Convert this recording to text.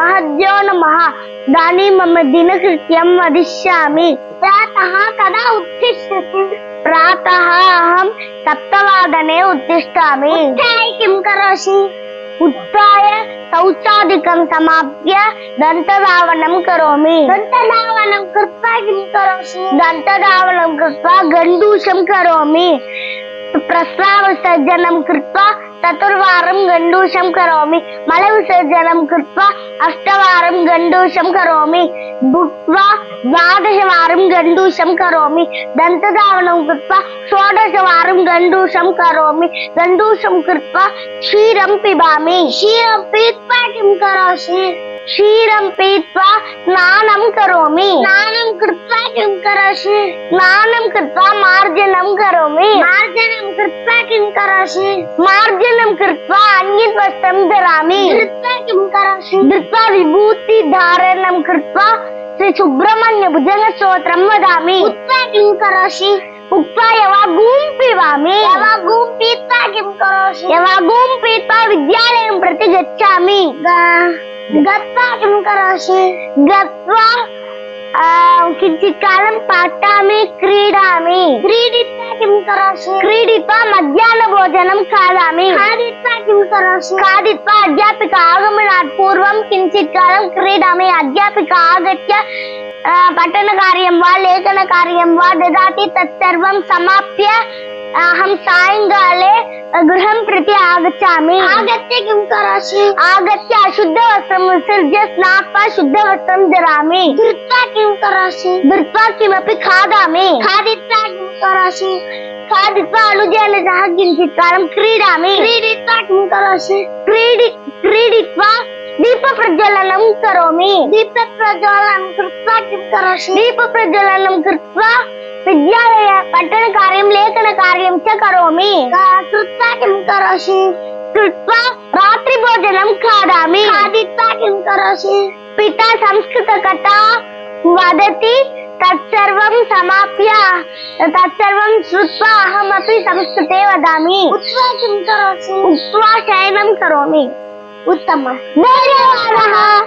महद्यो नमः दानी मम दिनकृत्यं वदिष्यामि। प्रातः कदा उत्तिष्ठति? प्रातः अहं 7:15 उत्तिष्ठामि। उत्थाय किं करोषि? उत्थाय शौचादिकं समाप्य दन्तधावनं करोमि। दन्तधावनं कृत्वा किं करोषि? दन्तधावनं कृत्वा गण्डूषं करोमि। प्रस्रावविसर्जनं कृत्वा 4 वारं गण्डूषं करोमि। मलविसर्जनं कृत्वा 8 वारं गण्डूषं करोमि। भुक्त्वा 12 वारं गण्डूषं करोमि। दन्तधावनं कृत्वा 16 वारं गण्डूषं करोमि। गण्डूषं कृत्वा क्षीरं पिबामि। क्षीरं पीत्वा किं करोषि? क्षीरं पीत्वा स्नानं करोमि। स्नानं कृत्वा किं करोषि? स्नानं कृत्वा मार्जनं करोमि। मार्जनं कृत्वा किं करोषि? मार्जनं कृत्वा अन्यत् वस्त्रं धरामि। धृत्वा किं करोषि? धृत्वा विभूतिधारणं कृत्वा श्री सुब्रह्मण्य भुजंगस्तोत्रं वदामि। उक्त्वा किं करोषि? उक्त्वा यवागुं पिबामि। यवागुं पीत्वा किं करोषि? यवागुं पीत्वा विद्यालयं प्रति गच्छामि। गत्वा किं करोषि? गत्वा किञ्चित् कालं पठामि, क्रीडामि। क्रीडित्वा किं करोषि? क्रीडित्वा मध्याह्नभोजनं खादामि। खादित्वा किं करोषि? खादित्वा अध्यापिका आगमनात् पूर्वं किञ्चित् कालं क्रीडामि। अध्यापिका आगत्य पठनकार्यं वा लेखनकार्यं वा ददाति। तत्सर्वं समाप्य अहं सायङ्काले गृहं प्रति आगच्छामि। आगत्य किं करोषि? आगत्य अशुद्धवस्त्रं विसृज्य स्नात्वा शुद्धवस्त्रं धरामि। धृत्वा किं करोषि? धृत्वा किमपि खादामि। खादित्वा किं करोषि? खादित्वा अनुजेन सह किञ्चित् कालं क्रीडामि। क्रीडित्वा किं करोषि? क्रीडित्वा दीपप्रज्वलनं करोमि। दीपप्रज्वलनं कृत्वा किं करोषि? दीपप्रज्वलनं कृत्वा विद्यालय पठनकार्यं लेखनकार्यं च करोमि। कृत्वा किं करोषि? कृत्वा रात्रिभोजनं खादामि। खादित्वा किं करोषि? पिता संस्कृतकथा वदति। तत्सर्वं समाप्य तत्सर्वं श्रुत्वा अहमपि संस्कृते वदामि। उक्त्वा किं करोषि? उक्त्वा शयनं करोमि। उत्तमः। धन्यवादः।